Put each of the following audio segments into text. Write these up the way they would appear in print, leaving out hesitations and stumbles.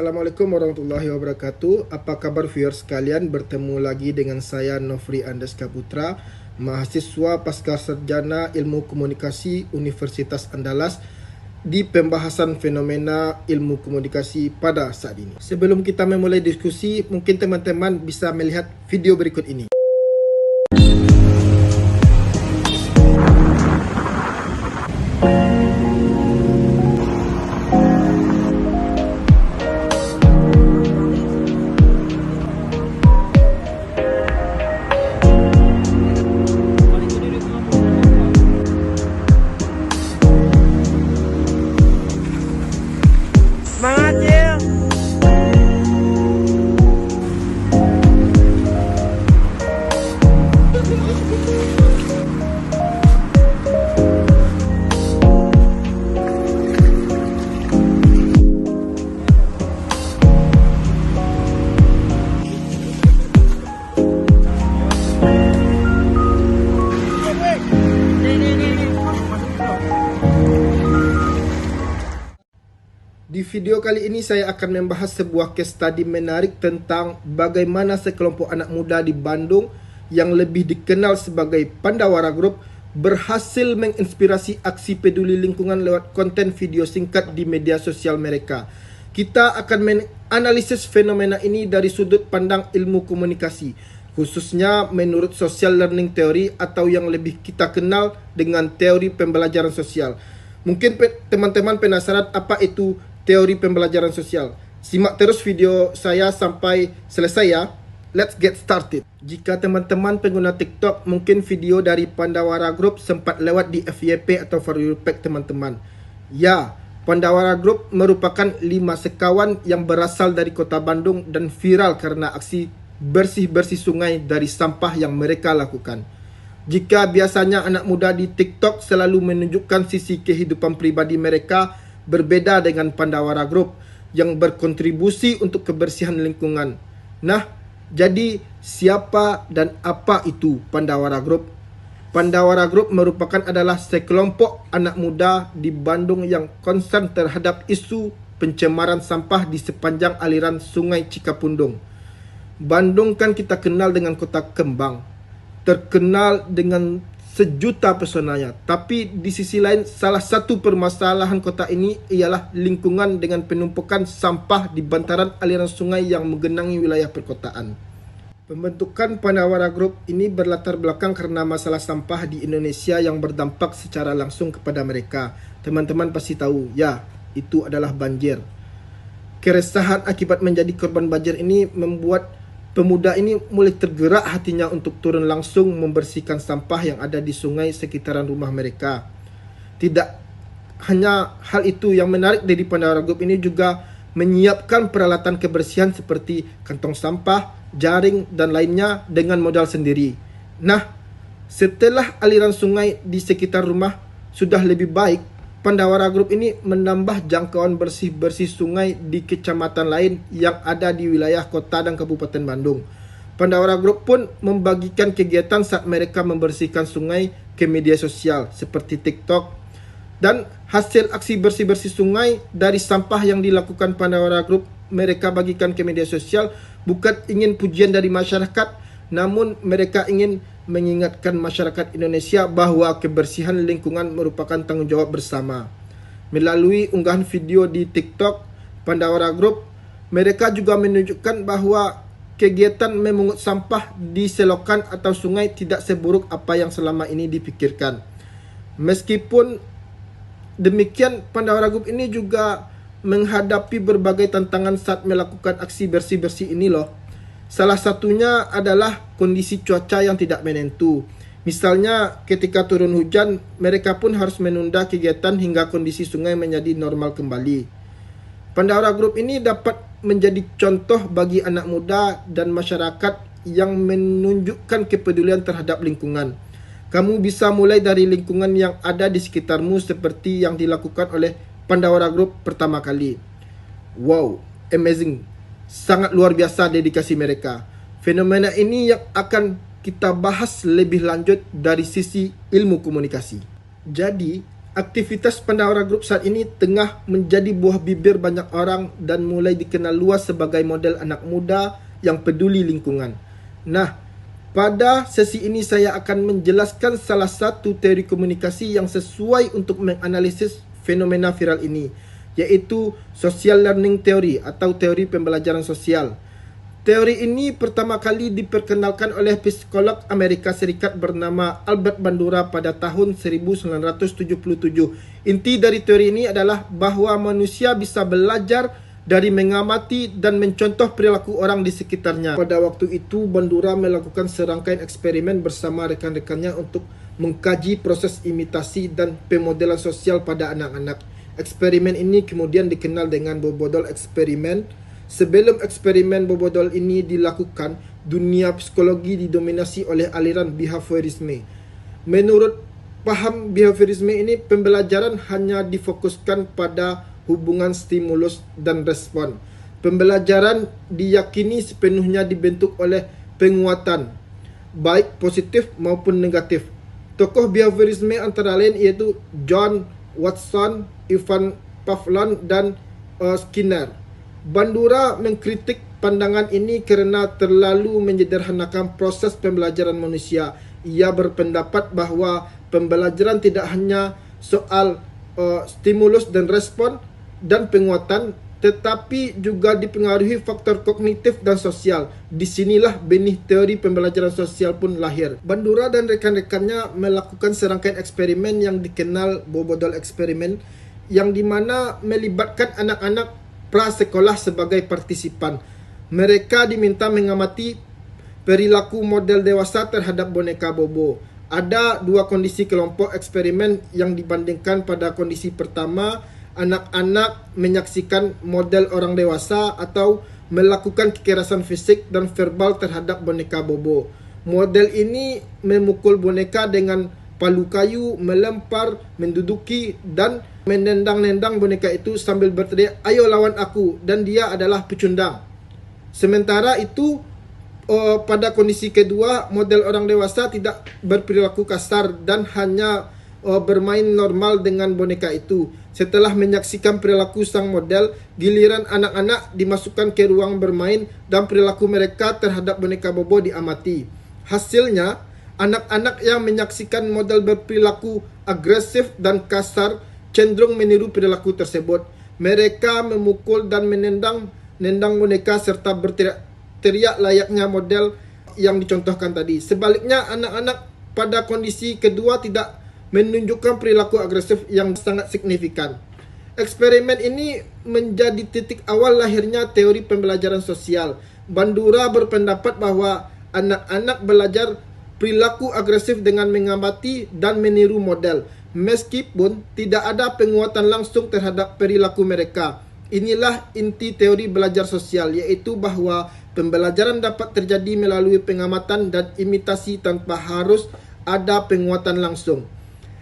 Assalamualaikum warahmatullahi wabarakatuh. Apa kabar viewers sekalian? Bertemu lagi dengan saya Nofri Andeska Putra, mahasiswa pasca sarjana Ilmu Komunikasi Universitas Andalas di pembahasan fenomena ilmu komunikasi pada saat ini. Sebelum kita memulai diskusi, mungkin teman-teman bisa melihat video berikut ini. Semangat ya. Di video kali ini saya akan membahas sebuah case study menarik tentang bagaimana sekelompok anak muda di Bandung yang lebih dikenal sebagai Pandawara Group berhasil menginspirasi aksi peduli lingkungan lewat konten video singkat di media sosial mereka. Kita akan menganalisis fenomena ini dari sudut pandang ilmu komunikasi, khususnya menurut social learning theory atau yang lebih kita kenal dengan teori pembelajaran sosial. Mungkin teman-teman penasaran apa itu teori pembelajaran sosial. Simak terus video saya sampai selesai ya. Let's get started. Jika teman-teman pengguna TikTok, mungkin video dari Pandawara Group sempat lewat di FYP atau For You Page teman-teman. Ya, Pandawara Group merupakan 5 sekawan yang berasal dari kota Bandung dan viral karena aksi bersih-bersih sungai dari sampah yang mereka lakukan. Jika biasanya anak muda di TikTok selalu menunjukkan sisi kehidupan pribadi mereka, berbeda dengan Pandawara Group yang berkontribusi untuk kebersihan lingkungan. Nah, jadi siapa dan apa itu Pandawara Group? Pandawara Group adalah sekelompok anak muda di Bandung yang concern terhadap isu pencemaran sampah di sepanjang aliran Sungai Cikapundung. Bandung kan kita kenal dengan kota kembang, terkenal dengan sejuta pesonanya. Tapi di sisi lain, salah satu permasalahan kota ini ialah lingkungan dengan penumpukan sampah di bantaran aliran sungai yang menggenangi wilayah perkotaan. Pembentukan Pandawara Group ini berlatar belakang karena masalah sampah di Indonesia yang berdampak secara langsung kepada mereka. Teman-teman pasti tahu, ya, itu adalah banjir. Keresahan akibat menjadi korban banjir ini membuat pemuda ini mulai tergerak hatinya untuk turun langsung membersihkan sampah yang ada di sungai sekitaran rumah mereka. Tidak hanya hal itu, yang menarik dari Pandawara Group ini juga menyiapkan peralatan kebersihan seperti kantong sampah, jaring, dan lainnya dengan modal sendiri. Nah, setelah aliran sungai di sekitar rumah sudah lebih baik, Pandawara Group ini menambah jangkauan bersih-bersih sungai di kecamatan lain yang ada di wilayah kota dan Kabupaten Bandung. Pandawara Group pun membagikan kegiatan saat mereka membersihkan sungai ke media sosial seperti TikTok. Dan hasil aksi bersih-bersih sungai dari sampah yang dilakukan Pandawara Group mereka bagikan ke media sosial bukan ingin pujian dari masyarakat, namun mereka ingin mengingatkan masyarakat Indonesia bahwa kebersihan lingkungan merupakan tanggung jawab bersama. Melalui unggahan video di TikTok Pandawara Group, mereka juga menunjukkan bahwa kegiatan memungut sampah di selokan atau sungai tidak seburuk apa yang selama ini dipikirkan. Meskipun demikian, Pandawara Group ini juga menghadapi berbagai tantangan saat melakukan aksi bersih-bersih ini loh. Salah satunya adalah kondisi cuaca yang tidak menentu. Misalnya ketika turun hujan, mereka pun harus menunda kegiatan hingga kondisi sungai menjadi normal kembali. Pandawara Group ini dapat menjadi contoh bagi anak muda dan masyarakat yang menunjukkan kepedulian terhadap lingkungan. Kamu bisa mulai dari lingkungan yang ada di sekitarmu seperti yang dilakukan oleh Pandawara Group pertama kali. Wow, amazing. Sangat luar biasa dedikasi mereka. Fenomena ini yang akan kita bahas lebih lanjut dari sisi ilmu komunikasi. Jadi, Aktivitas Pandawara Group saat ini tengah menjadi buah bibir banyak orang dan mulai dikenal luas sebagai model anak muda yang peduli lingkungan. Nah, pada sesi ini saya akan menjelaskan salah satu teori komunikasi yang sesuai untuk menganalisis fenomena viral ini, yaitu Social Learning Theory atau teori pembelajaran sosial. Teori ini pertama kali diperkenalkan oleh psikolog Amerika Serikat bernama Albert Bandura pada tahun 1977. Inti dari teori ini adalah bahawa manusia bisa belajar dari mengamati dan mencontoh perilaku orang di sekitarnya. Pada waktu itu, Bandura melakukan serangkaian eksperimen bersama rekan-rekannya untuk mengkaji proses imitasi dan pemodelan sosial pada anak-anak. Eksperimen ini kemudian dikenal dengan bobodol eksperimen. Sebelum eksperimen bobodol ini dilakukan, dunia psikologi didominasi oleh aliran behaviorisme. Menurut paham behaviorisme ini, pembelajaran hanya difokuskan pada hubungan stimulus dan respon. Pembelajaran diyakini sepenuhnya dibentuk oleh penguatan, baik positif maupun negatif. Tokoh behaviorisme antara lain iaitu John Watson, Ivan Pavlov dan Skinner. Bandura mengkritik pandangan ini kerana terlalu menyederhanakan proses pembelajaran manusia. Ia berpendapat bahawa pembelajaran tidak hanya soal stimulus dan respon dan penguatan, tetapi juga dipengaruhi faktor kognitif dan sosial. Di sinilah benih teori pembelajaran sosial pun lahir. Bandura dan rekan-rekannya melakukan serangkaian eksperimen yang dikenal bobodol eksperimen, yang dimana melibatkan anak-anak prasekolah sebagai partisipan. Mereka diminta mengamati perilaku model dewasa terhadap boneka Bobo. Ada dua kondisi kelompok eksperimen yang dibandingkan. Pada kondisi pertama, anak-anak menyaksikan model orang dewasa atau melakukan kekerasan fisik dan verbal terhadap boneka Bobo. Model ini memukul boneka dengan palu kayu, melempar, menduduki dan menendang-nendang boneka itu sambil berteriak, "Ayo lawan aku," dan dia adalah pecundang. Sementara itu, pada kondisi kedua, model orang dewasa tidak berperilaku kasar dan hanya bermain normal dengan boneka itu. Setelah menyaksikan perilaku sang model, giliran anak-anak dimasukkan ke ruang bermain dan perilaku mereka terhadap boneka Bobo diamati. Hasilnya, anak-anak yang menyaksikan model berperilaku agresif dan kasar cenderung meniru perilaku tersebut. Mereka memukul dan menendang boneka serta berteriak layaknya model yang dicontohkan tadi. Sebaliknya, anak-anak pada kondisi kedua tidak menunjukkan perilaku agresif yang sangat signifikan. Eksperimen ini menjadi titik awal lahirnya teori pembelajaran sosial. Bandura berpendapat bahawa anak-anak belajar perilaku agresif dengan mengamati dan meniru model, meskipun tidak ada penguatan langsung terhadap perilaku mereka. Inilah inti teori belajar sosial, iaitu bahawa pembelajaran dapat terjadi melalui pengamatan dan imitasi tanpa harus ada penguatan langsung.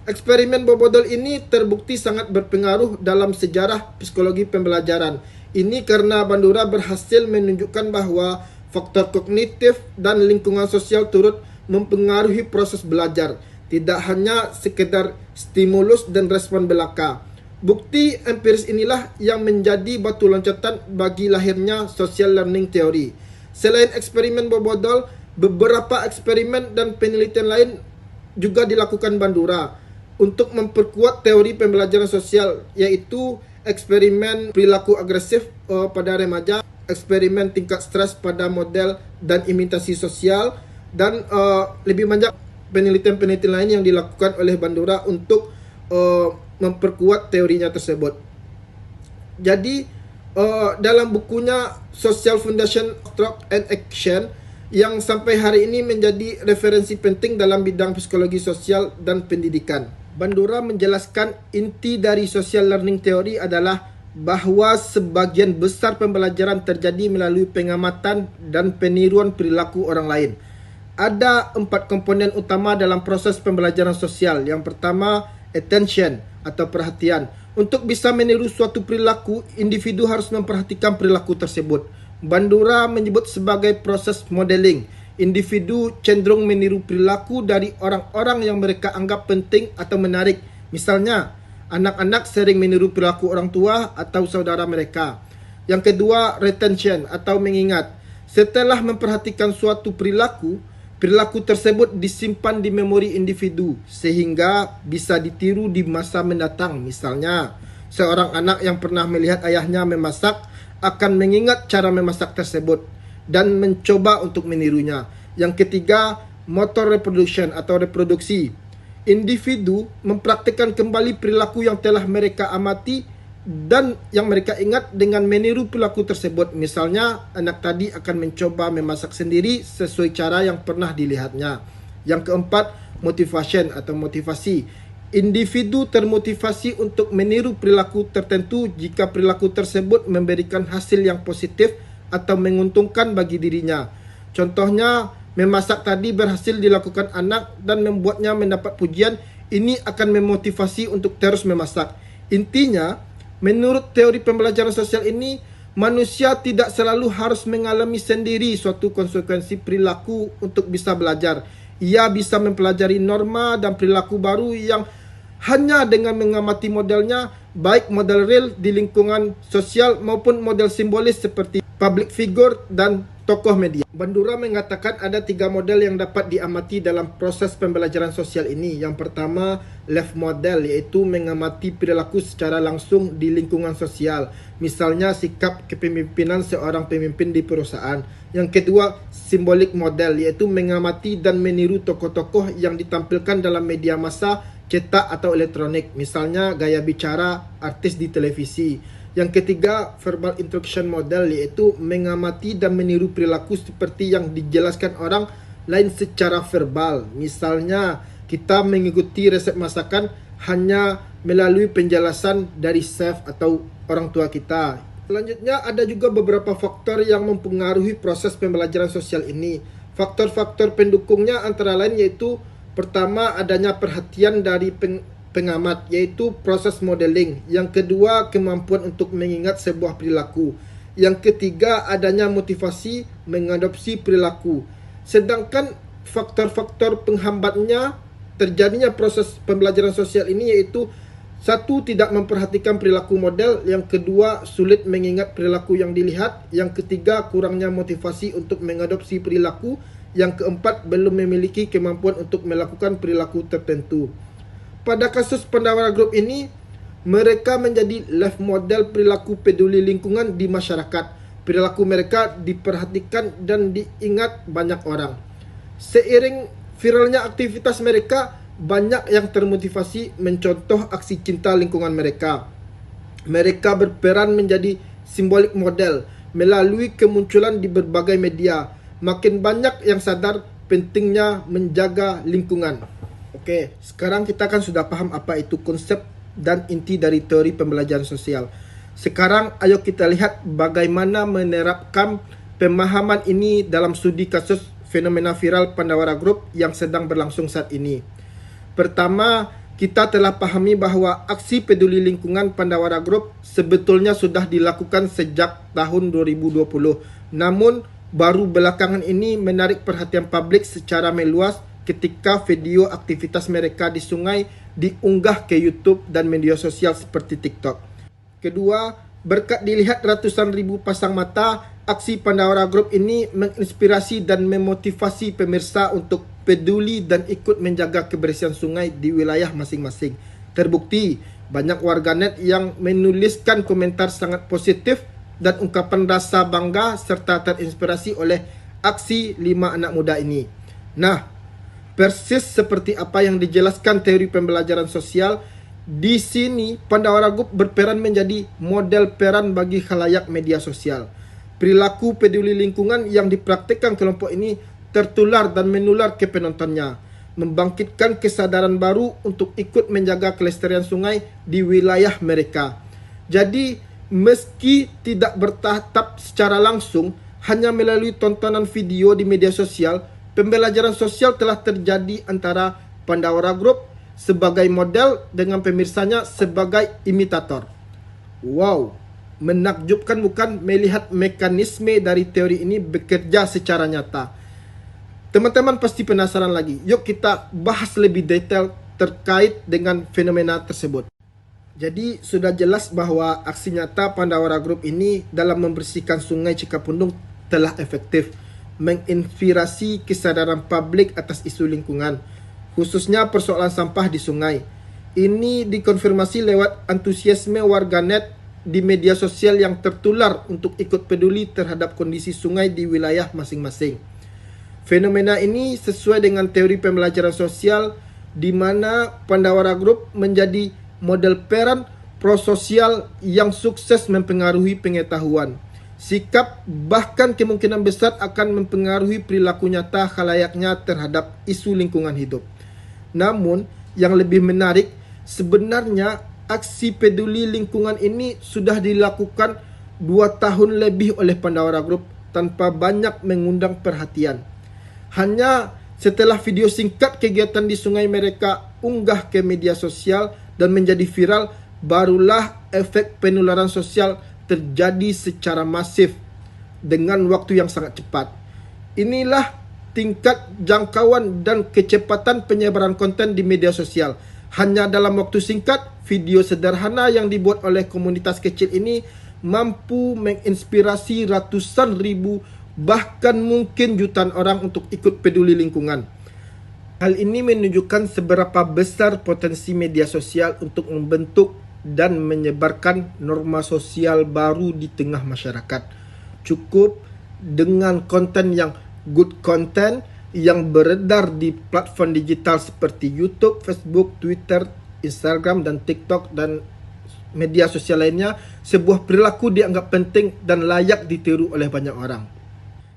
Eksperimen bobodol ini terbukti sangat berpengaruh dalam sejarah psikologi pembelajaran. Ini kerana Bandura berhasil menunjukkan bahawa faktor kognitif dan lingkungan sosial turut mempengaruhi proses belajar, tidak hanya sekedar stimulus dan respon belaka. Bukti empiris inilah yang menjadi batu loncatan bagi lahirnya social learning theory. Selain eksperimen bobodol, beberapa eksperimen dan penelitian lain juga dilakukan Bandura untuk memperkuat teori pembelajaran sosial, yaitu eksperimen perilaku agresif pada remaja, eksperimen tingkat stres pada model dan imitasi sosial, dan lebih banyak penelitian-penelitian lain yang dilakukan oleh Bandura untuk memperkuat teorinya tersebut. Jadi dalam bukunya Social Foundation of Thought and Action, yang sampai hari ini menjadi referensi penting dalam bidang psikologi sosial dan pendidikan, Bandura menjelaskan inti dari social learning theory adalah bahawa sebagian besar pembelajaran terjadi melalui pengamatan dan peniruan perilaku orang lain. Ada 4 komponen utama dalam proses pembelajaran sosial. Yang pertama, attention atau perhatian. Untuk bisa meniru suatu perilaku, individu harus memperhatikan perilaku tersebut. Bandura menyebut sebagai proses modeling. Individu cenderung meniru perilaku dari orang-orang yang mereka anggap penting atau menarik. Misalnya, Anak-anak sering meniru perilaku orang tua atau saudara mereka. Yang kedua, retention atau mengingat. Setelah memperhatikan suatu perilaku, perilaku tersebut disimpan di memori individu sehingga bisa ditiru di masa mendatang. Misalnya, seorang anak yang pernah melihat ayahnya memasak akan mengingat cara memasak tersebut dan mencoba untuk menirunya. Yang ketiga, motor reproduction atau reproduksi. Individu mempraktikkan kembali perilaku yang telah mereka amati dan yang mereka ingat dengan meniru perilaku tersebut. Misalnya, anak tadi akan mencoba memasak sendiri sesuai cara yang pernah dilihatnya. Yang keempat, motivation atau motivasi. Individu termotivasi untuk meniru perilaku tertentu jika perilaku tersebut memberikan hasil yang positif atau menguntungkan bagi dirinya. Contohnya, memasak tadi berhasil dilakukan anak dan membuatnya mendapat pujian. Ini akan memotivasi untuk terus memasak. Intinya, menurut teori pembelajaran sosial ini, manusia tidak selalu harus mengalami sendiri suatu konsekuensi perilaku untuk bisa belajar. Ia bisa mempelajari norma dan perilaku baru yang hanya dengan mengamati modelnya, baik model real di lingkungan sosial maupun model simbolis seperti public figure dan tokoh media. Bandura mengatakan ada 3 model yang dapat diamati dalam proses pembelajaran sosial ini. Yang pertama, left model, yaitu mengamati perilaku secara langsung di lingkungan sosial. Misalnya sikap kepemimpinan seorang pemimpin di perusahaan. Yang kedua, symbolic model, yaitu mengamati dan meniru tokoh-tokoh yang ditampilkan dalam media massa, cetak atau elektronik. Misalnya gaya bicara artis di televisi. Yang ketiga, verbal instruction model, yaitu mengamati dan meniru perilaku seperti yang dijelaskan orang lain secara verbal. Misalnya, kita mengikuti resep masakan hanya melalui penjelasan dari chef atau orang tua kita. Selanjutnya, ada juga beberapa faktor yang mempengaruhi proses pembelajaran sosial ini. Faktor-faktor pendukungnya antara lain yaitu pertama, adanya perhatian dari pengamat, yaitu proses modeling. Yang kedua, kemampuan untuk mengingat sebuah perilaku. Yang ketiga, adanya motivasi mengadopsi perilaku. Sedangkan faktor-faktor penghambatnya terjadinya proses pembelajaran sosial ini yaitu satu, tidak memperhatikan perilaku model. Yang kedua, sulit mengingat perilaku yang dilihat. Yang ketiga, kurangnya motivasi untuk mengadopsi perilaku. Yang keempat, belum memiliki kemampuan untuk melakukan perilaku tertentu. Pada kasus Pandawara Group ini, mereka menjadi left model perilaku peduli lingkungan di masyarakat. Perilaku mereka diperhatikan dan diingat banyak orang. Seiring viralnya aktivitas mereka, banyak yang termotivasi mencontoh aksi cinta lingkungan mereka. Mereka berperan menjadi simbolik model melalui kemunculan di berbagai media. Makin banyak yang sadar pentingnya menjaga lingkungan. Oke, sekarang kita kan sudah paham apa itu konsep dan inti dari teori pembelajaran sosial. Sekarang ayo kita lihat bagaimana menerapkan pemahaman ini dalam studi kasus fenomena viral Pandawara Group yang sedang berlangsung saat ini. Pertama, kita telah pahami bahwa aksi peduli lingkungan Pandawara Group sebetulnya sudah dilakukan sejak tahun 2020. Namun, baru belakangan ini menarik perhatian publik secara meluas ketika video aktivitas mereka di sungai diunggah ke YouTube dan media sosial seperti TikTok. Kedua, berkat dilihat ratusan ribu pasang mata, aksi Pandawara Group ini menginspirasi dan memotivasi pemirsa untuk peduli dan ikut menjaga kebersihan sungai di wilayah masing-masing. Terbukti, banyak warganet yang menuliskan komentar sangat positif dan ungkapan rasa bangga serta terinspirasi oleh aksi 5 anak muda ini. Nah, persis seperti apa yang dijelaskan teori pembelajaran sosial, di sini Pandawara Group berperan menjadi model peran bagi khalayak media sosial. Perilaku peduli lingkungan yang dipraktikkan kelompok ini tertular dan menular ke penontonnya, membangkitkan kesadaran baru untuk ikut menjaga kelestarian sungai di wilayah mereka. Jadi, meski tidak bertahap secara langsung, hanya melalui tontonan video di media sosial, pembelajaran sosial telah terjadi antara Pandawara Group sebagai model dengan pemirsanya sebagai imitator. Wow, menakjubkan bukan melihat mekanisme dari teori ini bekerja secara nyata. Teman-teman pasti penasaran lagi. Yuk kita bahas lebih detail terkait dengan fenomena tersebut. Jadi sudah jelas bahwa aksi nyata Pandawara Group ini dalam membersihkan Sungai Cikapundung telah efektif menginspirasi kesadaran publik atas isu lingkungan, khususnya persoalan sampah di sungai. Ini dikonfirmasi lewat antusiasme warganet di media sosial yang tertular untuk ikut peduli terhadap kondisi sungai di wilayah masing-masing. Fenomena ini sesuai dengan teori pembelajaran sosial di mana Pandawara Group menjadi model parent prososial yang sukses mempengaruhi pengetahuan, sikap, bahkan kemungkinan besar akan mempengaruhi perilaku nyata khalayaknya terhadap isu lingkungan hidup. Namun, yang lebih menarik, sebenarnya aksi peduli lingkungan ini sudah dilakukan 2 tahun lebih oleh Pandawara Group tanpa banyak mengundang perhatian. Hanya setelah video singkat kegiatan di sungai mereka unggah ke media sosial dan menjadi viral, barulah efek penularan sosial terjadi secara masif dengan waktu yang sangat cepat. Inilah tingkat jangkauan dan kecepatan penyebaran konten di media sosial. Hanya dalam waktu singkat, video sederhana yang dibuat oleh komunitas kecil ini mampu menginspirasi ratusan ribu, bahkan mungkin jutaan orang untuk ikut peduli lingkungan. Hal ini menunjukkan seberapa besar potensi media sosial untuk membentuk dan menyebarkan norma sosial baru di tengah masyarakat. Cukup dengan konten yang good content yang beredar di platform digital seperti YouTube, Facebook, Twitter, Instagram, dan TikTok, dan media sosial lainnya, sebuah perilaku dianggap penting dan layak ditiru oleh banyak orang.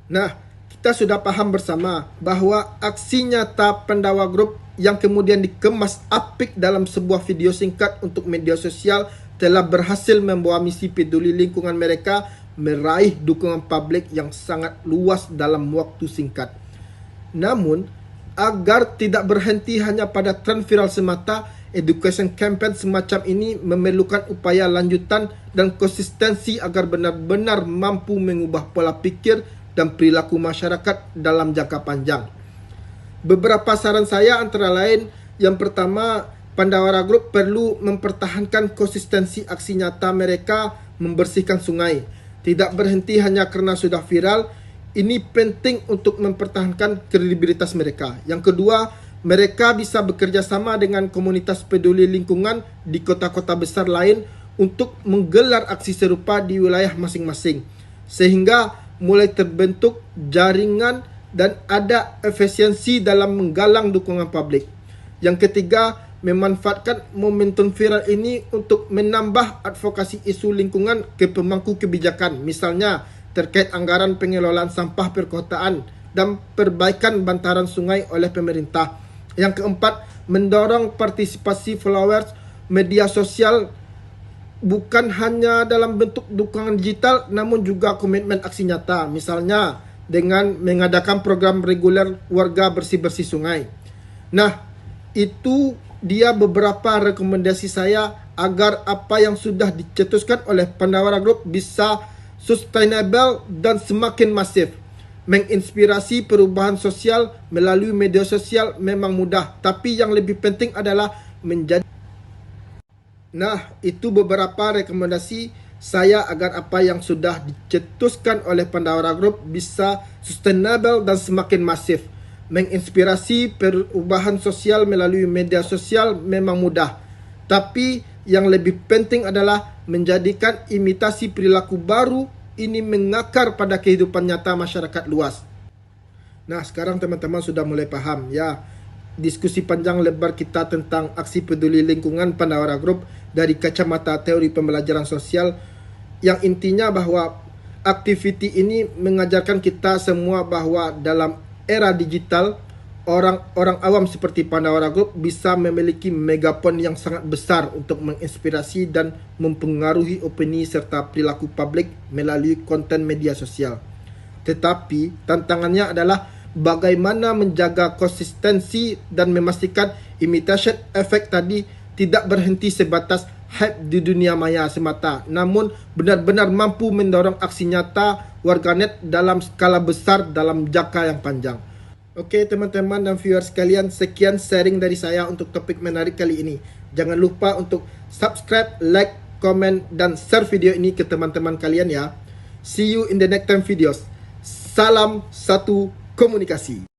Nah, kita sudah paham bersama bahwa aksi nyata Pandawara Group yang kemudian dikemas apik dalam sebuah video singkat untuk media sosial telah berhasil membawa misi peduli lingkungan mereka meraih dukungan publik yang sangat luas dalam waktu singkat. Namun, agar tidak berhenti hanya pada tren viral semata, education campaign semacam ini memerlukan upaya lanjutan dan konsistensi agar benar-benar mampu mengubah pola pikir dan perilaku masyarakat dalam jangka panjang. Beberapa saran saya antara lain, yang pertama, Pandawara Group perlu mempertahankan konsistensi aksi nyata mereka membersihkan sungai. Tidak berhenti hanya karena sudah viral, ini penting untuk mempertahankan kredibilitas mereka. Yang kedua, mereka bisa bekerja sama dengan komunitas peduli lingkungan di kota-kota besar lain untuk menggelar aksi serupa di wilayah masing-masing, sehingga mulai terbentuk jaringan dan ada efisiensi dalam menggalang dukungan publik. Yang ketiga, memanfaatkan momentum viral ini untuk menambah advokasi isu lingkungan ke pemangku kebijakan, misalnya terkait anggaran pengelolaan sampah perkotaan dan perbaikan bantaran sungai oleh pemerintah. Yang keempat, mendorong partisipasi followers media sosial bukan hanya dalam bentuk dukungan digital, namun juga komitmen aksi nyata, misalnya dengan mengadakan program reguler warga bersih-bersih sungai. Nah, itu dia beberapa rekomendasi saya agar apa yang sudah dicetuskan oleh Pandawara Group bisa sustainable dan semakin masif. Menginspirasi perubahan sosial melalui media sosial memang mudah, tapi yang lebih penting adalah menjadi. Nah, itu beberapa rekomendasi saya agar apa yang sudah dicetuskan oleh Pandawara Group bisa sustainable dan semakin masif. Menginspirasi perubahan sosial melalui media sosial memang mudah, tapi yang lebih penting adalah menjadikan imitasi perilaku baru ini mengakar pada kehidupan nyata masyarakat luas. Nah, sekarang teman-teman sudah mulai paham ya diskusi panjang lebar kita tentang aksi peduli lingkungan Pandawara Group dari kacamata teori pembelajaran sosial, yang intinya bahwa aktiviti ini mengajarkan kita semua bahwa dalam era digital, orang-orang awam seperti Pandawara Group bisa memiliki megafon yang sangat besar untuk menginspirasi dan mempengaruhi opini serta perilaku publik melalui konten media sosial. Tetapi tantangannya adalah bagaimana menjaga konsistensi dan memastikan imitation effect tadi tidak berhenti sebatas hype di dunia maya semata, namun benar-benar mampu mendorong aksi nyata warganet dalam skala besar dalam jangka yang panjang. Oke teman-teman dan viewers sekalian, sekian sharing dari saya untuk topik menarik kali ini. Jangan lupa untuk subscribe, like, komen, dan share video ini ke teman-teman kalian ya. See you in the next time videos. Salam satu komunikasi.